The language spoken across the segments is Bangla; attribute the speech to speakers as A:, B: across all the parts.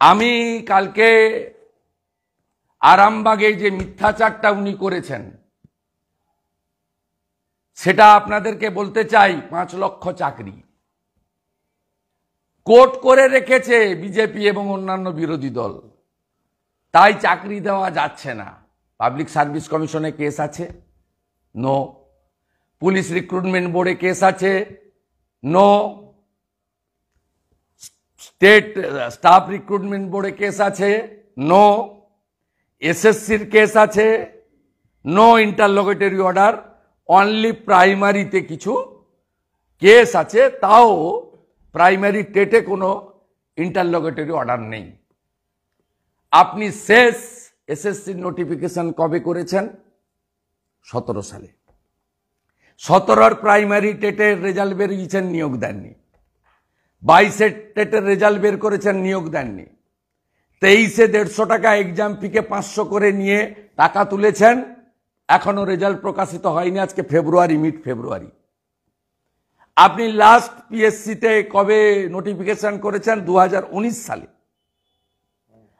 A: আমি কালকে আরামবাগে যে মিথ্যাচারটা উনি করেছেন সেটা আপনাদেরকে বলতে চাই। 5 লক্ষ চাকরি কোট করে রেখেছে বিজেপি এবং অন্যান্য বিরোধী দল, তাই চাকরি দেওয়া যাচ্ছে না। পাবলিক সার্ভিস কমিশনে কেস আছে, নো। পুলিশ রিক্রুটমেন্ট বোর্ডে কেস আছে, নো। স্টেট স্টাফ রিক্রুটমেন্ট বোর্ডে কেস আছে, নো। এসএসসির কেস আছে, নো ইন্টারলোগেটরি অর্ডার। অনলি প্রাইমারিতে কিছু কেস আছে, তাও প্রাইমারি টেটে কোনো ইন্টারলোগেটরি অর্ডার নেই। আপনি শেষ এসএসসির নোটিফিকেশন কবে করেছেন? 17 সালে। 17 প্রাইমারি টেটের রেজাল্ট বেরিয়েছেন, নিয়োগ দেননি। 22 টেটের রেজাল্ট বের করেছেন, নিয়োগ দেননি। 23 150 টাকা এক্সাম ফিকে 500 করে নিয়ে টাকা তুলেছেন, এখনো রেজাল্ট প্রকাশিত হয়নি। আজকে ফেব্রুয়ারি, মিড ফেব্রুয়ারি। আপনি লাস্ট পিএসসিতে কবে নোটিফিকেশন করেছেন? 2019 সালে।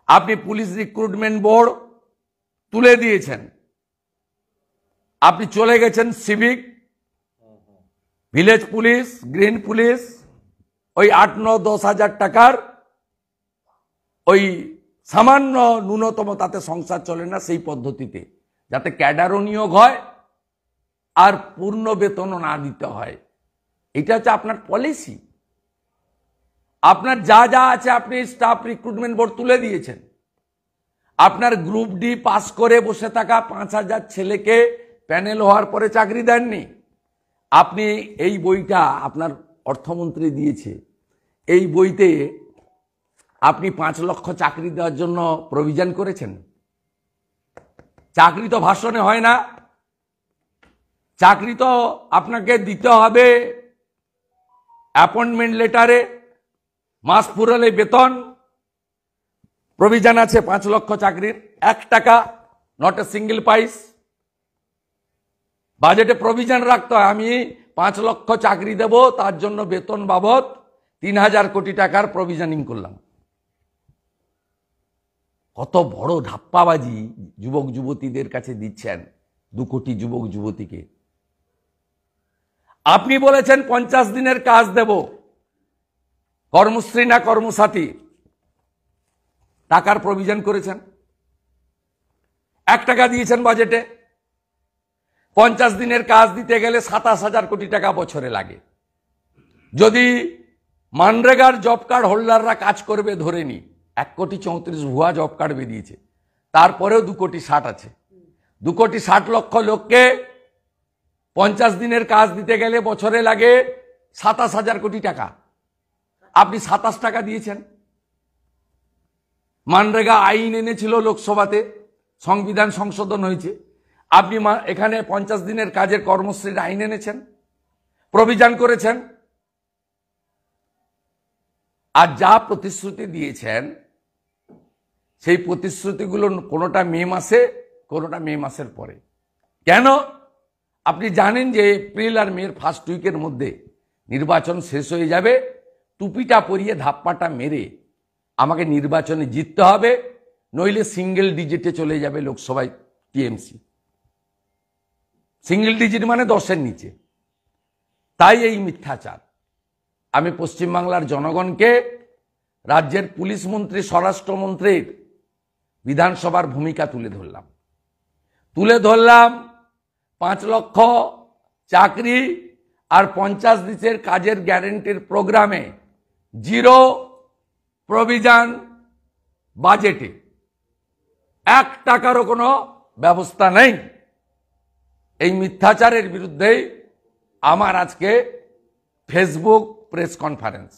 A: আপনি পুলিশ রিক্রুটমেন্ট বোর্ড তুলে দিয়েছেন। আপনি চলে গেছেন civic, village police, green police, ওই 8, 9, 10 হাজার টাকার ওই সামান্য ন্যূনতম, তাতে সংসার চলে না, সেই পদ্ধতিতে, যাতে ক্যাডারও নিয়োগ হয় আর পূর্ণ বেতনও না দিতে হয়। এটা হচ্ছে আপনার পলিসি। আপনার যা যা আছে আপনি স্টাফ রিক্রুটমেন্ট বোর্ড তুলে দিয়েছেন। আপনার গ্রুপ ডি পাস করে বসে থাকা 5,000 ছেলেকে প্যানেল হওয়ার পরে চাকরি দেননি। আপনি এই বইটা আপনার অর্থমন্ত্রী দিয়েছে, এই বইতে আপনি 5 লক্ষ চাকরি দেওয়ার জন্য প্রভিশন করেছেন। চাকরি তো ভাষণে হয় না, চাকরি তো আপনাকে দিতে হবে অ্যাপয়েন্টমেন্ট লেটারে, মাস পুরালে বেতন। প্রভিশন আছে 5 লক্ষ চাকরির, 1 টাকা, নট এ সিঙ্গেল পাইস। বাজেটে প্রভিশন রাখতে হয়, আমি 5 লক্ষ চাকরি দেব, তার জন্য বেতন বাবদ 3,000 কোটি টাকার প্রভিশনিং করলাম। কত বড় ধাপ্পাবাজি যুবক যুবতীদের কাছে দিচ্ছেন, 2 কোটি যুবক যুবতীকে। আপনি বলেছেন 50 দিনের কাজ দেব, কর্মশ্রী না কর্মসাথী, টাকার প্রভিশন করেছেন, 1 টাকা দিয়েছেন বাজেটে। 50 দিনের কাজ দিতে গেলে 27,000 কোটি টাকা বছরে লাগে। যদি মানরেগার জব কার্ড হোল্ডাররা কাজ করবে ধরে নি, 1,34,00,000 ভুয়া জব কার্ড বেরিয়েছে, তারপরেও 2,60,00,000 আছে। 2,60,00,000 লোককে 50 দিনের কাজ দিতে গেলে বছরে লাগে 27,000 কোটি টাকা। আপনি 27 টাকা দিয়েছেন। মানরেগা আইন এনেছিল লোকসভাতে, সংবিধান সংশোধন হয়েছে, আপনি এখানে 50 দিনের কাজের কর্মশ্রীর আইন এনেছেন, প্রভিশন করেছেন। আর যা প্রতিশ্রুতি দিয়েছেন সেই প্রতিশ্রুতিগুলো কোনোটা মে মাসে, কোনোটা মে মাসের পরে। কেন? আপনি জানেন যে এপ্রিল আর মের ফার্স্ট উইকের মধ্যে নির্বাচন শেষ হয়ে যাবে। টুপিটা পরিয়ে ধাপ্পাটা মেরে আমাকে নির্বাচনে জিততে হবে, নইলে সিঙ্গেল ডিজিটে চলে যাবে লোকসভায় টিএমসি। সিঙ্গেল ডিজিট মানে 10-এর নিচে। তাই এই মিথ্যাচার। আমি পশ্চিমবাংলার জনগণকে, রাজ্যের পুলিশ মন্ত্রী, স্বরাষ্ট্রমন্ত্রীর বিধানসভার ভূমিকা তুলে ধরলাম। 5 লক্ষ চাকরি আর 50 দিনের কাজের গ্যারেন্টির প্রোগ্রামে 0 প্রভিশন বাজেটে, 1 টাকারও কোনো ব্যবস্থা নেই। এই মিথ্যাচারের বিরুদ্ধে আমার আজকে ফেসবুক প্রেস কনফারেন্স।